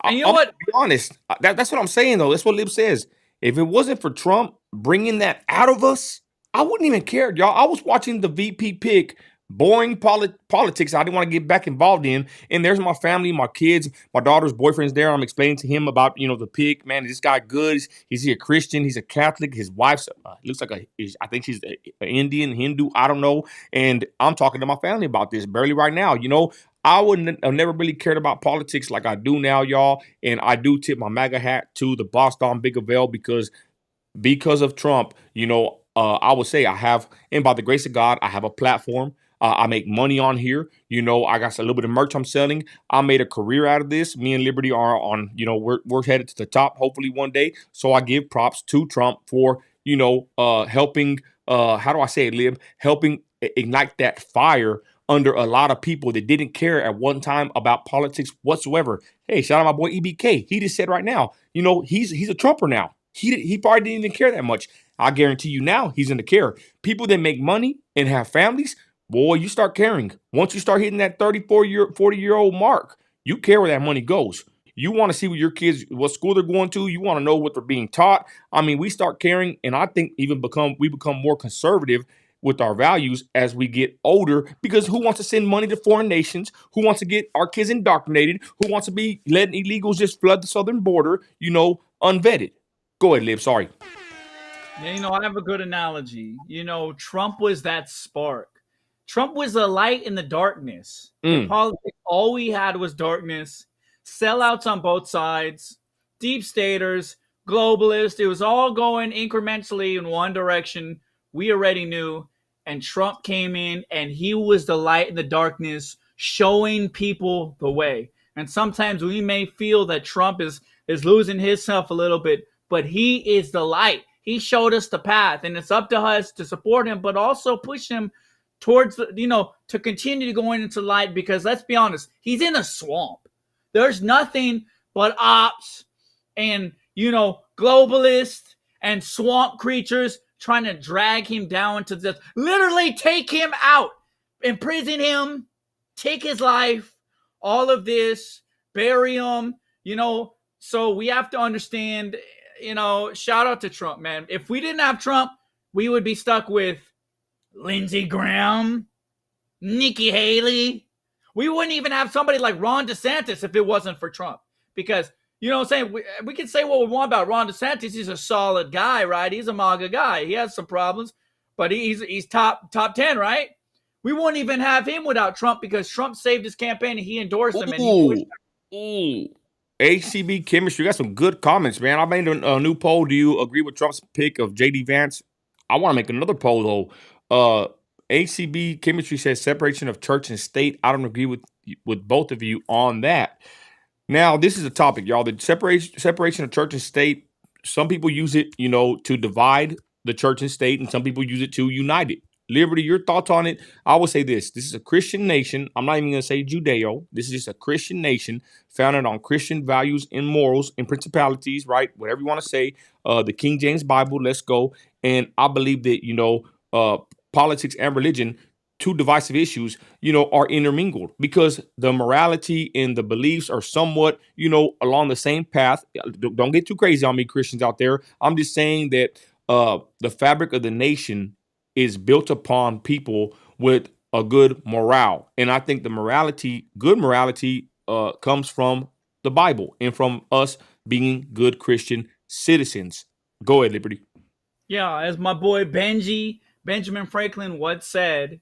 B: And you know
A: I'm
B: what?
A: gonna be honest. That's what I'm saying though. That's what Lib says. If it wasn't for Trump bringing that out of us, I wouldn't even care, y'all. I was watching the VP pick, boring politics. I didn't want to get back involved in. And there's my family, my kids, my daughter's boyfriend's there. I'm explaining to him about the pick. Man, is this guy good? Is he a Christian? He's a Catholic. His wife's looks like I think she's an Indian, Hindu. I don't know. And I'm talking to my family about this barely right now. I wouldn't have never really cared about politics like I do now, y'all. And I do tip my MAGA hat to the boss Don Bigavell because of Trump, I would say I have, and by the grace of God, I have a platform. I make money on here. I got a little bit of merch I'm selling. I made a career out of this. Me and Liberty are on, we're headed to the top, hopefully one day. So I give props to Trump for, helping, how do I say it, Lib? Helping ignite that fire under a lot of people that didn't care at one time about politics whatsoever. Hey, shout out my boy EBK. He just said right now, he's a Trumper now. He probably didn't even care that much. I guarantee you now he's in the care. People that make money and have families, boy, you start caring. Once you start hitting that 40-year-old mark, you care where that money goes. You want to see what your kids, what school they're going to. You want to know what they're being taught. I mean, we start caring, and I think we become more conservative with our values as we get older, because who wants to send money to foreign nations? Who wants to get our kids indoctrinated? Who wants to be letting illegals just flood the southern border, unvetted? Go ahead, Liv. Sorry.
B: Yeah, I have a good analogy. Trump was that spark. Trump was a light in the darkness. In politics, all we had was darkness, sellouts on both sides, deep staters, globalists. It was all going incrementally in one direction. We already knew. And Trump came in and he was the light in the darkness, showing people the way. And sometimes we may feel that Trump is losing himself a little bit, but he is the light. He showed us the path, and it's up to us to support him, but also push him towards to continue going into light, because let's be honest, he's in a swamp. There's nothing but ops and, globalists and swamp creatures trying to drag him down to this, literally take him out, imprison him, take his life, all of this, bury him, so we have to understand, shout out to Trump, man. If we didn't have Trump, we would be stuck with Lindsey Graham, Nikki Haley. We wouldn't even have somebody like Ron DeSantis if it wasn't for Trump. Because, what I'm saying? We can say what we want about Ron DeSantis. He's a solid guy, right? He's a MAGA guy. He has some problems, but he's top 10, right? We wouldn't even have him without Trump, because Trump saved his campaign and he endorsed him.
A: Ooh. HCB Chemistry got some good comments, man. I made a new poll. Do you agree with Trump's pick of Jd Vance? I want to make another poll though. HCB Chemistry says separation of church and state. I don't agree with both of you on that. Now, this is a topic, y'all. The separation of church and state. Some people use it, to divide the church and state, and some people use it to unite it. Liberty, your thoughts on it? I would say this. This is a Christian nation. I'm not even going to say Judeo. This is just a Christian nation founded on Christian values and morals and principalities, right? Whatever you want to say. The King James Bible, let's go. And I believe that, politics and religion, two divisive issues, are intermingled, because the morality and the beliefs are somewhat, along the same path. Don't get too crazy on me, Christians out there. I'm just saying that the fabric of the nation is built upon people with a good morale. And I think good morality comes from the Bible and from us being good Christian citizens. Go ahead, Liberty.
B: Yeah, as my boy Benjamin Franklin once said,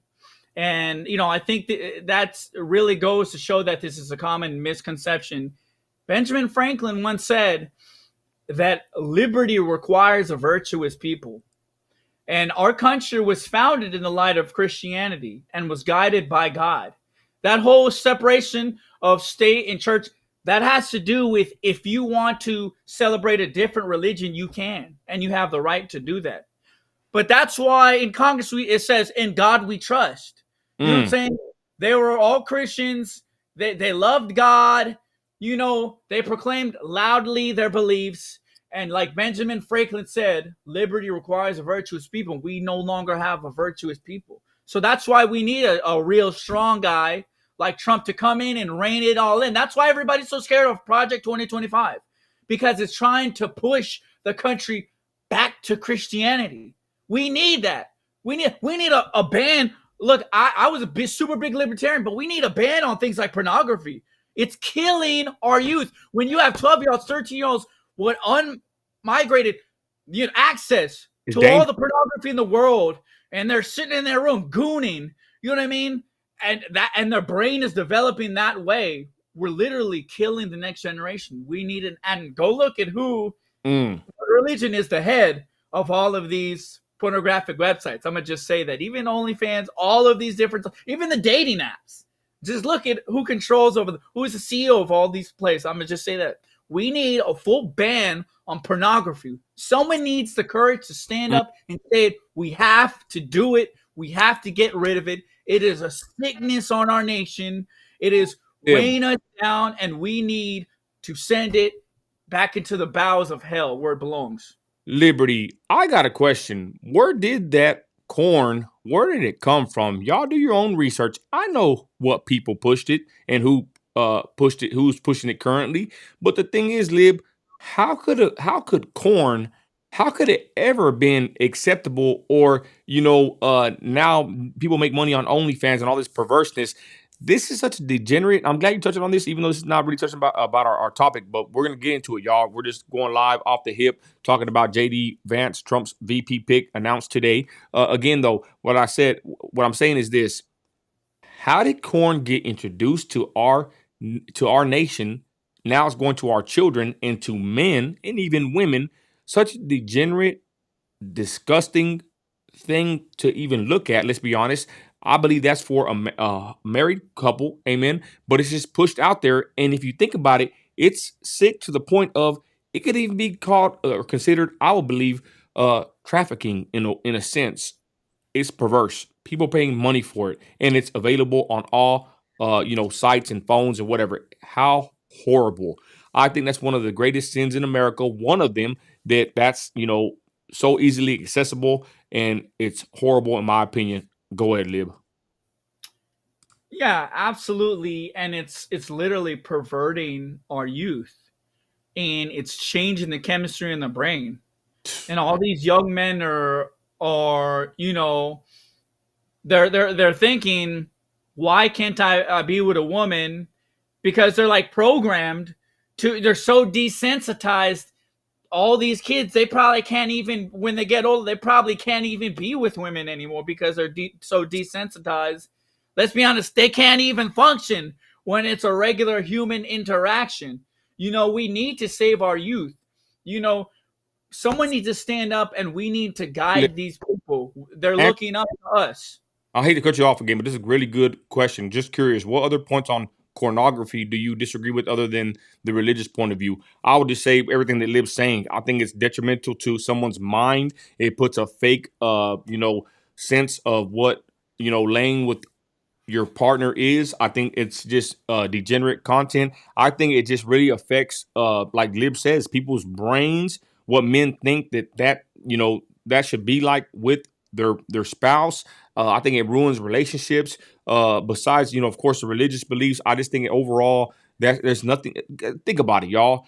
B: and, I think that really goes to show that this is a common misconception. Benjamin Franklin once said that liberty requires a virtuous people. And our country was founded in the light of Christianity and was guided by God. That whole separation of state and church, That has to do with if you want to celebrate a different religion, you can, and you have the right to do that. But that's why in Congress it says, "In God we trust." You know what I'm saying? They were all Christians. They loved God. They proclaimed loudly their beliefs. And like Benjamin Franklin said, liberty requires a virtuous people. We no longer have a virtuous people. So that's why we need a real strong guy like Trump to come in and rein it all in. That's why everybody's so scared of Project 2025, because it's trying to push the country back to Christianity. We need that. We need a ban. Look, I was a super big libertarian, but we need a ban on things like pornography. It's killing our youth. When you have 12-year-olds, 13-year-olds with unmigrated access to all the pornography in the world, and they're sitting in their room gooning, you know what I mean? And their brain is developing that way. We're literally killing the next generation. We need and go look at who religion is the head of all of these pornographic websites. I'm gonna just say that even OnlyFans, all of these different, even the dating apps. Just look at who controls who is the CEO of all these places. I'm gonna just say that we need a full ban on pornography. Someone needs the courage to stand up and say, we have to do it. We have to get rid of it. It is a sickness on our nation. It is weighing us down, and we need to send it back into the bowels of hell where it belongs.
A: Liberty, I got a question. Where did that corn, where did it come from? Y'all do your own research. I know what people pushed it and who pushed it, who's pushing it currently. But the thing is, Lib, how could it ever been acceptable? Or, now people make money on OnlyFans and all this perverseness. This is such a degenerate. I'm glad you touched on this, even though this is not really touching about our topic, but we're going to get into it, y'all. We're just going live off the hip, talking about Jd Vance, Trump's VP pick announced today. Again, though, what I'm saying is this. How did corn get introduced to our nation? Now it's going to our children and to men and even women. Such a degenerate, disgusting thing to even look at. Let's be honest. I believe that's for a married couple, amen. But it's just pushed out there, and if you think about it, it's sick to the point of it could even be called or considered, I would believe, trafficking in a sense. It's perverse. People paying money for it, and it's available on all sites and phones and whatever. How horrible! I think that's one of the greatest sins in America. One of them that's so easily accessible, and it's horrible in my opinion. Go ahead, Lib.
B: Yeah, absolutely. And it's literally perverting our youth, and it's changing the chemistry in the brain. And all these young men are they're thinking, why can't I be with a woman? Because they're like programmed they're so desensitized. All these kids, they probably can't even, when they get older, they probably can't even be with women anymore because they're so desensitized. Let's be honest, they can't even function when it's a regular human interaction. We need to save our youth. Someone needs to stand up, and we need to guide these people. They're looking up to us.
A: I hate to cut you off again, but this is a really good question. Just curious, what other points on pornography do you disagree with other than the religious point of view? I would just say everything that Liv's saying. I think it's detrimental to someone's mind. It puts a fake, sense of what, laying with your partner is. I think it's just degenerate content. I think it just really affects, like Lib says, people's brains, what men think that should be like with their spouse. I think it ruins relationships. Besides, of course, the religious beliefs, I just think overall that there's nothing. Think about it, y'all.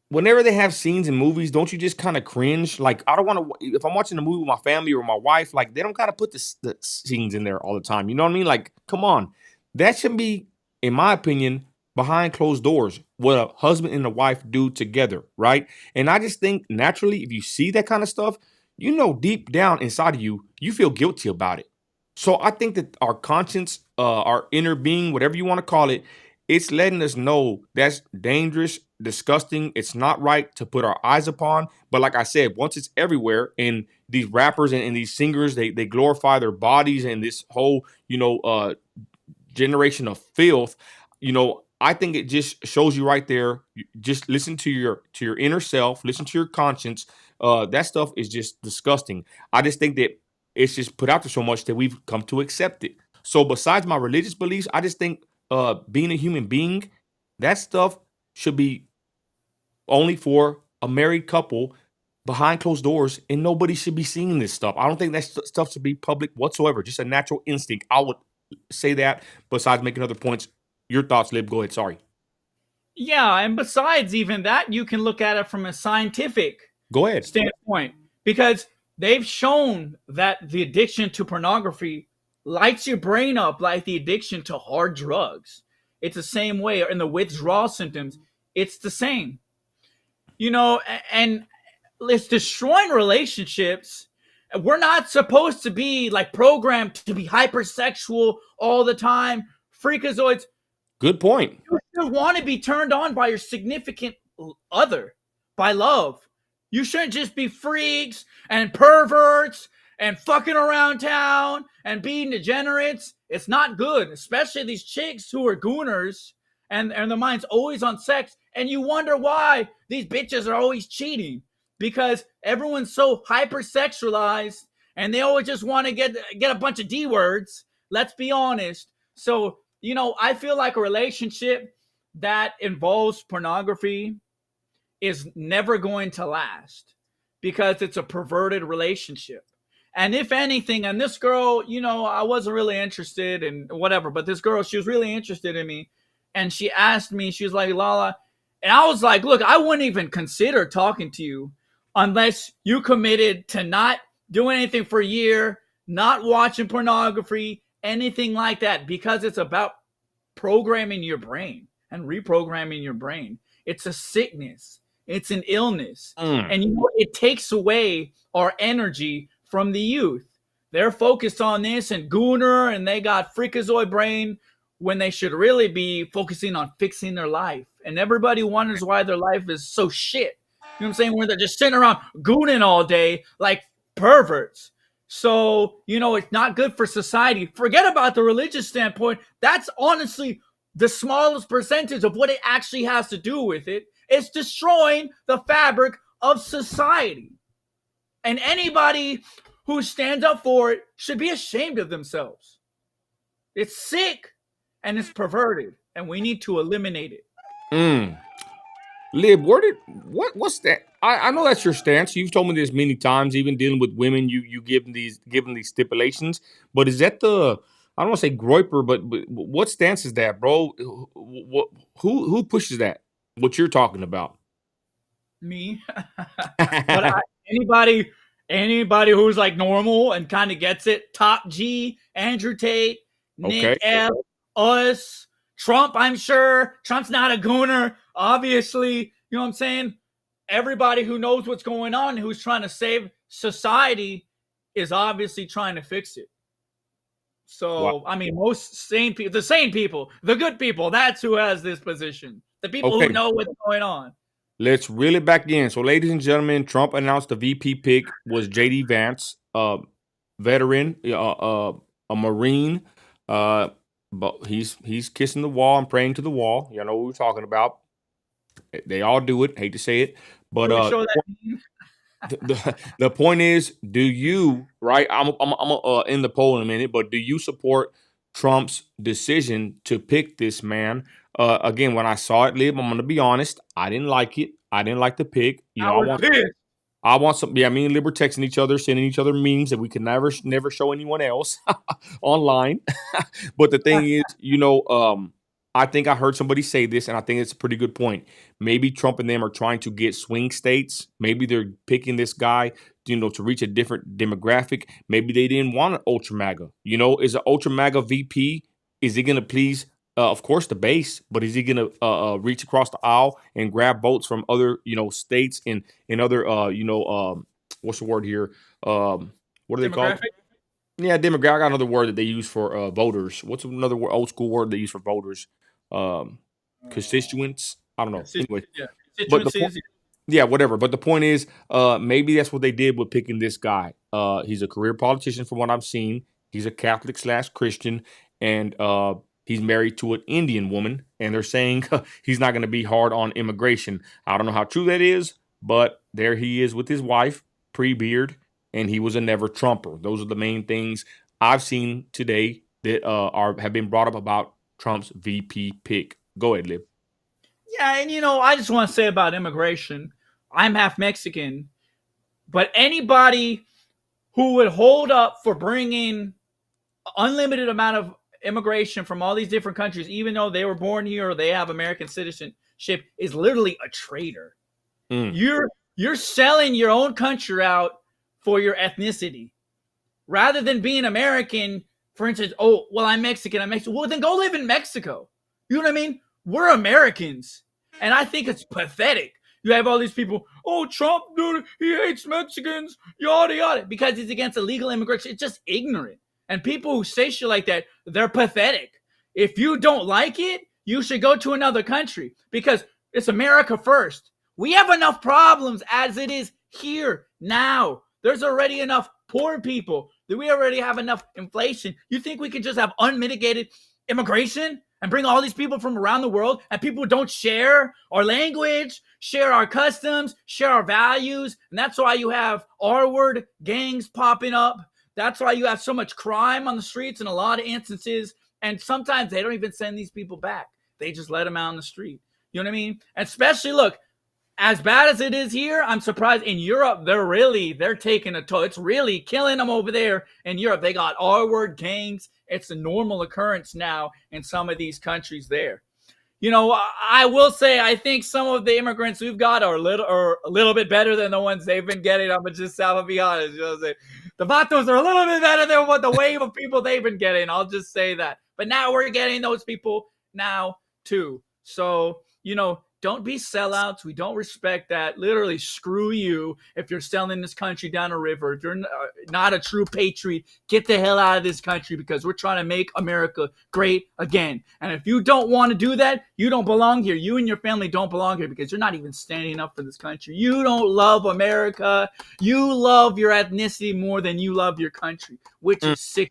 A: Whenever they have scenes in movies, don't you just kind of cringe? Like, I don't want to, if I'm watching a movie with my family or my wife, like, they don't got to put the scenes in there all the time. You know what I mean? Like, come on. That should be, in my opinion, behind closed doors, what a husband and a wife do together, right? And I just think naturally, if you see that kind of stuff, deep down inside of you, you feel guilty about it. So I think that our conscience, our inner being, whatever you want to call it, it's letting us know that's dangerous, disgusting. It's not right to put our eyes upon. But like I said, once it's everywhere, and these rappers and these singers, they glorify their bodies and this whole, generation of filth, I think it just shows you right there. Just listen to your inner self, listen to your conscience. That stuff is just disgusting. I just think that it's just put out there so much that we've come to accept it. So besides my religious beliefs, I just think being a human being, that stuff should be only for a married couple behind closed doors, and nobody should be seeing this stuff. I don't think that stuff should be public whatsoever. Just a natural instinct. I would say that. Besides making other points, your thoughts, Lib. Go ahead. Sorry.
B: Yeah, and besides even that, you can look at it from a scientific
A: Go ahead.
B: standpoint, because they've shown that the addiction to pornography lights your brain up like the addiction to hard drugs. It's the same way, in the withdrawal symptoms, it's the same. And it's destroying relationships. We're not supposed to be like programmed to be hypersexual all the time, freakazoids.
A: Good point.
B: You should want to be turned on by your significant other, by love. You shouldn't just be freaks and perverts and fucking around town and being degenerates. It's not good, especially these chicks who are gooners and their mind's always on sex. And you wonder why these bitches are always cheating, because everyone's so hypersexualized and they always just want to get a bunch of D words. Let's be honest. So, I feel like a relationship that involves pornography is never going to last because it's a perverted relationship. And if anything, and this girl, I wasn't really interested in whatever, but this girl, she was really interested in me. And she asked me, she was like, Lala. And I was like, look, I wouldn't even consider talking to you unless you committed to not doing anything for a year, not watching pornography, anything like that, because it's about programming your brain and reprogramming your brain. It's a sickness. It's an illness. And it takes away our energy from the youth. They're focused on this and gooner, and they got freakazoid brain when they should really be focusing on fixing their life. And everybody wonders why their life is so shit. You know what I'm saying? Where they're just sitting around gooning all day like perverts. So, it's not good for society. Forget about the religious standpoint. That's honestly the smallest percentage of what it actually has to do with it. It's destroying the fabric of society. And anybody who stands up for it should be ashamed of themselves. It's sick and it's perverted, and we need to eliminate it.
A: Lib, what's that? I know that's your stance. You've told me this many times, even dealing with women, you give them these stipulations. But is that I don't want to say groiper, but what stance is that, bro? Who pushes that? What you're talking about?
B: Me. But anybody who's like normal and kind of gets it, Top G, Andrew Tate, Nick F, us, Trump, I'm sure. Trump's not a gooner, obviously. You know what I'm saying? Everybody who knows what's going on, who's trying to save society, is obviously trying to fix it. So, wow. I mean, most sane people, the sane people, the good people, that's who has this position. The people who know what's going on.
A: Let's reel it back in. So, ladies and gentlemen, Trump announced the VP pick was Jd Vance, veteran, a Marine. But he's kissing the wall and praying to the wall. You know what we're talking about. They all do it. Hate to say it, but the point is, do you, right? I'm in the poll in a minute, but do you support Trump's decision to pick this man? Again, when I saw it, Lib, I'm gonna be honest. I didn't like it. I didn't like the pick. I want some. Yeah, me and Lib were texting each other, sending each other memes that we could never show anyone else online. But the thing is, I think I heard somebody say this, and I think it's a pretty good point. Maybe Trump and them are trying to get swing states. Maybe they're picking this guy, to reach a different demographic. Maybe they didn't want an ultra MAGA. Is an ultra MAGA VP? Is he going to please, of course, the base? But is he going to reach across the aisle and grab votes from other, states and other, what's the word here? What are they called? Yeah, demographic. I got another word that they use for voters. What's another old school word they use for voters? Constituents. I don't know. Anyway, whatever. But the point is, maybe that's what they did with picking this guy. He's a career politician, from what I've seen. He's a Catholic / Christian, and He's married to an Indian woman, and they're saying he's not going to be hard on immigration. I don't know how true that is, but there he is with his wife, pre-beard, and he was a never Trumper. Those are the main things I've seen today that have been brought up about Trump's VP pick. Go ahead, Lib.
B: Yeah, and I just want to say about immigration, I'm half Mexican, but anybody who would hold up for bringing unlimited amount of immigration from all these different countries, even though they were born here or they have American citizenship, is literally a traitor. You're selling your own country out for your ethnicity. Rather than being American, for instance, oh, well, I'm Mexican. Well, then go live in Mexico. You know what I mean? We're Americans. And I think it's pathetic. You have all these people, oh, Trump, dude, he hates Mexicans, yada, yada, because he's against illegal immigration. It's just ignorant. And people who say shit like that, they're pathetic. If you don't like it, you should go to another country because it's America first. We have enough problems as it is here now. There's already enough poor people. We already have enough inflation. You think we could just have unmitigated immigration and bring all these people from around the world and people don't share our language, share our customs, share our values? And that's why you have R-word gangs popping up. That's why you have so much crime on the streets in a lot of instances. And sometimes they don't even send these people back. They just let them out on the street. You know what I mean? And especially, look, as bad as it is here, I'm surprised in Europe, they're taking a toll. It's really killing them over there in Europe. They got R-word gangs. It's a normal occurrence now in some of these countries there. I will say I think some of the immigrants we've got are a little bit better than the ones they've been getting. I'm gonna be honest. The Vatos are a little bit better than what the wave of people they've been getting. I'll just say that. But now we're getting those people now too. So, don't be sellouts. We don't respect that. Literally, screw you if you're selling this country down a river. If you're not a true patriot, get the hell out of this country because we're trying to make America great again. And if you don't want to do that, you don't belong here. You and your family don't belong here because you're not even standing up for this country. You don't love America. You love your ethnicity more than you love your country, which is sick.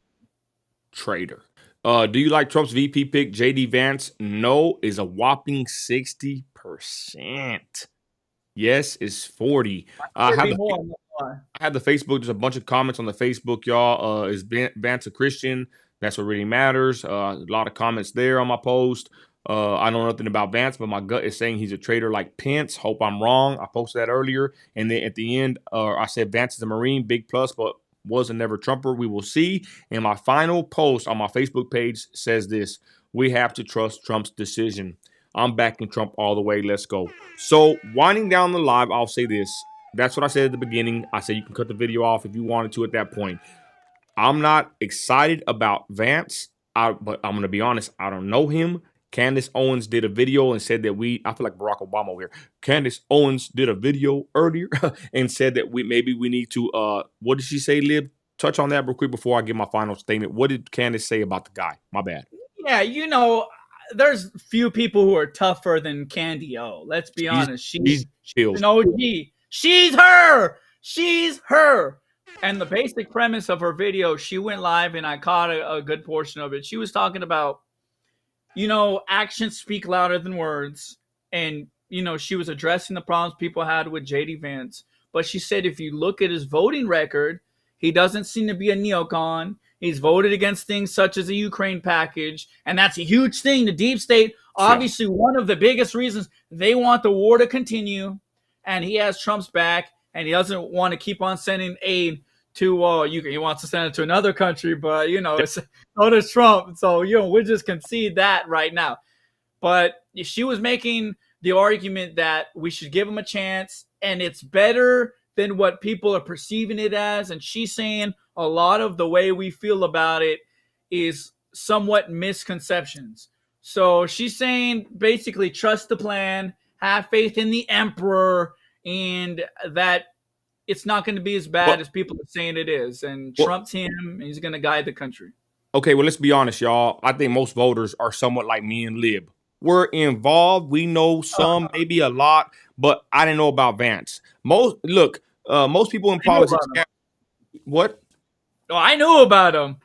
A: Traitor. Do you like Trump's VP pick, Jd Vance? No is a whopping 60%. Yes is 40. I have the Facebook. There's a bunch of comments on the Facebook, y'all. Is Vance a Christian? That's what really matters. A lot of comments there on my post. I know nothing about Vance, but my gut is saying he's a traitor like Pence. Hope I'm wrong. I posted that earlier. And then at the end, I said Vance is a Marine, big plus, but was a never Trumper. We will see. And my final post on my Facebook page says this: we have to trust Trump's decision. I'm backing Trump all the way. Let's go. So winding down the live, I'll say this. That's what I said at the beginning. I said you can cut the video off if you wanted to at that point. I'm not excited about Vance, but I'm going to be honest. I don't know him. Candace Owens did a video and said that I feel like Barack Obama over here. Candace Owens did a video earlier and said that we need to, what did she say, Lib? Touch on that real quick before I give my final statement. What did Candace say about the guy? My bad.
B: Yeah, there's few people who are tougher than Candy O. Let's be honest. She's an OG. She's her. She's her. And the basic premise of her video, she went live and I caught a good portion of it. She was talking about, actions speak louder than words. And, she was addressing the problems people had with Jd Vance. But she said if you look at his voting record, he doesn't seem to be a neocon. He's voted against things such as the Ukraine package. And that's a huge thing. The deep state, obviously, one of the biggest reasons they want the war to continue. And he has Trump's back. And he doesn't want to keep on sending aid to Ukraine. He wants to send it to another country, but so does Trump. So we just concede that right now. But she was making the argument that we should give him a chance, and it's better than what people are perceiving it as. And she's saying a lot of the way we feel about it is somewhat misconceptions. So she's saying basically trust the plan, have faith in the emperor, and that it's not going to be as bad as people are saying it is. And Trump's him, and he's going to guide the country.
A: Okay, well, let's be honest, y'all. I think most voters are somewhat like me and Lib. We're involved. We know some, maybe a lot, but I didn't know about Vance. Most people in politics. What?
B: Oh, I knew about him.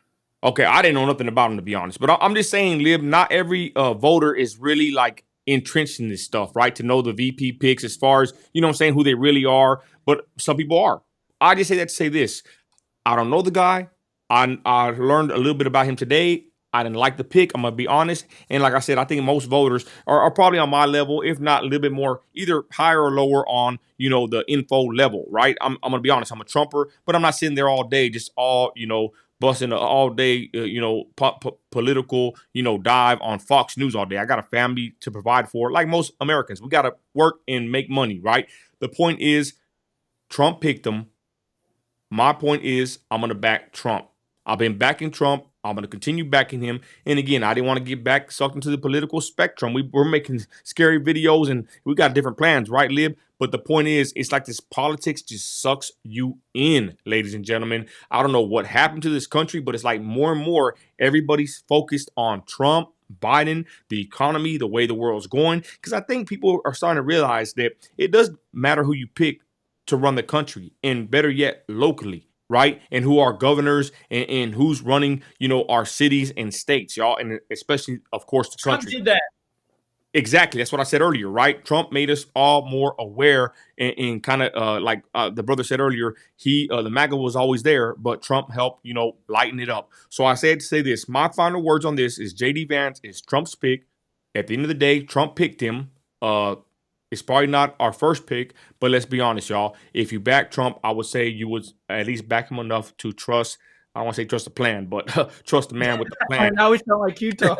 A: Okay, I didn't know nothing about him, to be honest. But I'm just saying, Lib, not every voter is really like entrenched in this stuff, right? To know the VP picks as far as, you know what I'm saying, who they really are. But some people are. I just say that to say this. I don't know the guy. I learned a little bit about him today. I didn't like the pick. I'm going to be honest. And like I said, I think most voters are probably on my level, if not a little bit more, either higher or lower on, you know, the info level, right? I'm going to be honest. I'm a Trumper, but I'm not sitting there all day, just all, you know, busting all day, you know, political, you know, dive on Fox News all day. I got a family to provide for, like most Americans. We got to work and make money, right? The point is, Trump picked him. My point is, I'm going to back Trump. I've been backing Trump. I'm going to continue backing him. And again, I didn't want to get back sucked into the political spectrum. We're making scary videos and we got different plans, right, Lib? But the point is, it's like this politics just sucks you in, ladies and gentlemen. I don't know what happened to this country, but it's like more and more everybody's focused on Trump, Biden, the economy, the way the world's going. Because I think people are starting to realize that it does matter who you pick to run the country, and better yet, locally, right? And who are governors and who's running, you know, our cities and states, y'all, and especially, of course, the
B: Trump
A: country.
B: did that.
A: Exactly. That's what I said earlier, right? Trump made us all more aware and kind of like the brother said earlier, the MAGA was always there, but Trump helped, you know, lighten it up. So I said to say this, my final words on this is JD Vance is Trump's pick. At the end of the day, Trump picked him. It's probably not our first pick, but let's be honest, y'all. If you back Trump, I would say you would at least back him enough to trust. I don't want to say trust the plan, but trust the man with the plan.
B: Now we sound like Utah.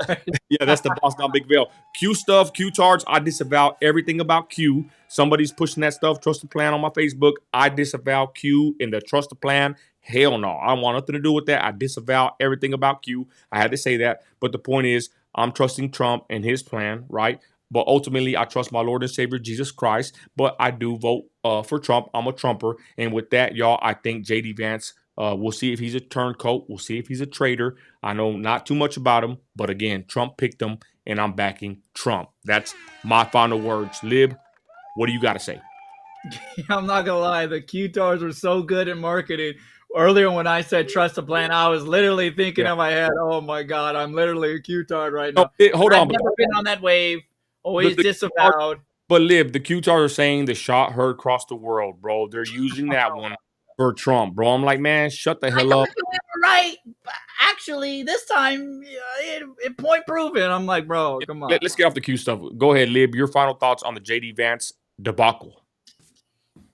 A: Yeah, that's the boss down Big Bill. Q stuff, Q tards. I disavow everything about Q. Somebody's pushing that stuff, trust the plan on my Facebook. I disavow Q and the trust the plan. Hell no. I don't want nothing to do with that. I disavow everything about Q. I had to say that. But the point is, I'm trusting Trump and his plan, right? But ultimately, I trust my Lord and Savior, Jesus Christ. But I do vote for Trump. I'm a Trumper. And with that, y'all, I think J.D. Vance, we'll see if he's a turncoat. We'll see if he's a traitor. I know not too much about him. But again, Trump picked him, and I'm backing Trump. That's my final words. Lib, what do you got to say?
B: I'm not going to lie. The Q-tars were so good at marketing. Earlier when I said trust the plan, I was literally thinking in my head, oh, my God, I'm literally a Q-tard right now.
A: Hold on.
B: I've never been on that wave. Always disavowed.
A: But Lib, the Q-tars are saying the shot heard across the world, bro. They're using that one for Trump, bro. I'm like, man, shut the hell up.
B: Right. But actually, this time, it point proven. I'm like, bro, come on.
A: Let's get off the Q stuff. Go ahead, Lib. Your final thoughts on the J.D. Vance debacle.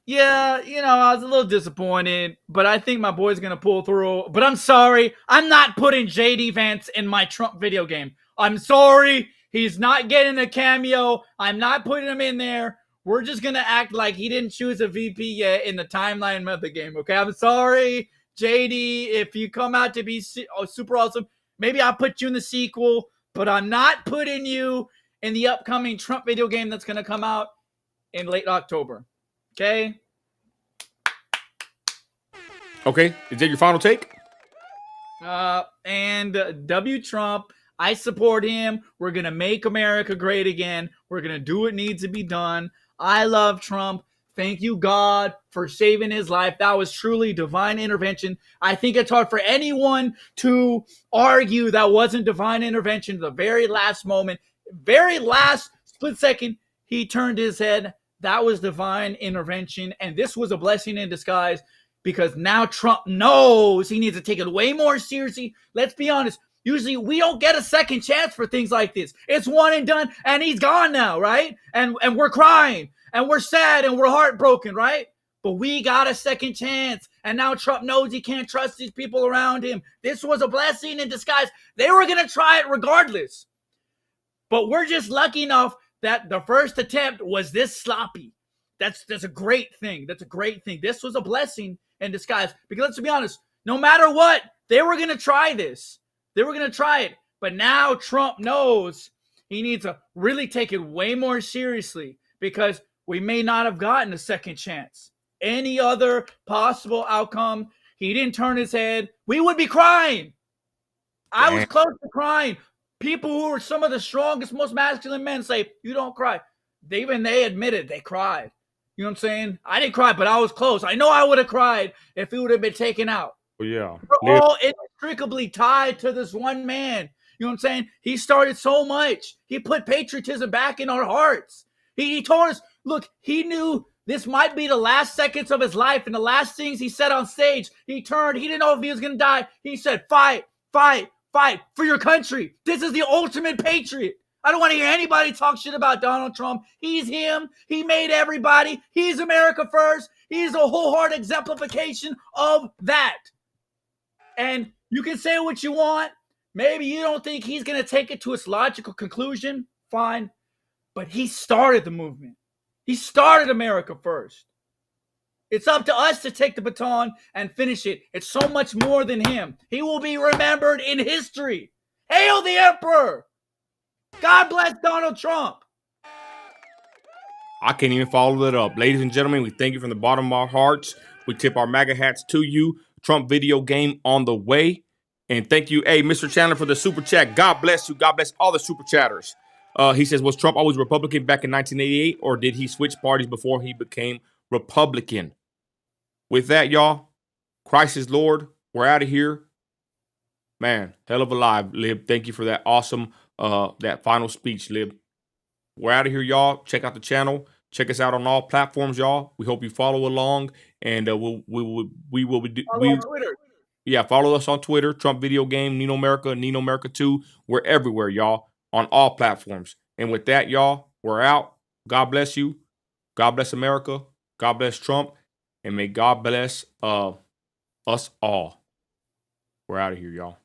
B: Yeah, you know, I was a little disappointed, but I think my boy's going to pull through. But I'm sorry. I'm not putting J.D. Vance in my Trump video game. I'm sorry. He's not getting a cameo. I'm not putting him in there. We're just going to act like he didn't choose a VP yet in the timeline of the game, okay? I'm sorry, JD. If you come out to be super awesome, maybe I'll put you in the sequel, but I'm not putting you in the upcoming Trump video game that's going to come out in late October, okay?
A: Okay, is that your final take?
B: And W. Trump, I support him. We're going to make America great again. We're going to do what needs to be done. I love Trump. Thank you, God, for saving his life. That was truly divine intervention. I think it's hard for anyone to argue that wasn't divine intervention. The very last moment, very last split second, he turned his head. That was divine intervention. And this was a blessing in disguise because now Trump knows he needs to take it way more seriously. Let's be honest. Usually we don't get a second chance for things like this. It's one and done, and he's gone now, right? And we're crying, and we're sad, and we're heartbroken, right? But we got a second chance, and now Trump knows he can't trust these people around him. This was a blessing in disguise. They were going to try it regardless. But we're just lucky enough that the first attempt was this sloppy. That's a great thing. That's a great thing. This was a blessing in disguise. Because let's be honest, no matter what, they were going to try this. They were going to try it. But now Trump knows he needs to really take it way more seriously because we may not have gotten a second chance. Any other possible outcome, he didn't turn his head, we would be crying. I was close to crying. People who are some of the strongest, most masculine men say, you don't cry. They admitted they cried. You know what I'm saying? I didn't cry, but I was close. I know I would have cried if he would have been taken out.
A: yeah.
B: We're all inextricably tied to this one man. You know what I'm saying? He started so much. He put patriotism back in our hearts. He told us, look, he knew this might be the last seconds of his life, and the last things he said on stage, he turned. He didn't know if he was going to die. He said, fight, fight, fight for your country. This is the ultimate patriot. I don't want to hear anybody talk shit about Donald Trump. He's him. He made everybody. He's America first. He's a wholehearted exemplification of that. And you can say what you want. Maybe you don't think he's going to take it to its logical conclusion. Fine. But he started the movement. He started America first. It's up to us to take the baton and finish it. It's so much more than him. He will be remembered in history. Hail the Emperor! God bless Donald Trump.
A: I can't even follow that up. Ladies and gentlemen, we thank you from the bottom of our hearts. We tip our MAGA hats to you. Trump video game on the way. And thank you, hey, Mr. Chandler, for the super chat. God bless you. God bless all the super chatters. He says, was Trump always Republican back in 1988, or did he switch parties before he became Republican? With that, y'all, Christ is Lord. We're out of here. Man, hell of a live, Lib. Thank you for that awesome, that final speech, Lib. We're out of here, y'all. Check out the channel. Check us out on all platforms, y'all. We hope you follow along, and
B: Twitter.
A: Yeah, follow us on Twitter, Trump Video Game, Nino America, Nino America 2. We're everywhere, y'all, on all platforms. And with that, y'all, we're out. God bless you. God bless America. God bless Trump. And may God bless us all. We're out of here, y'all.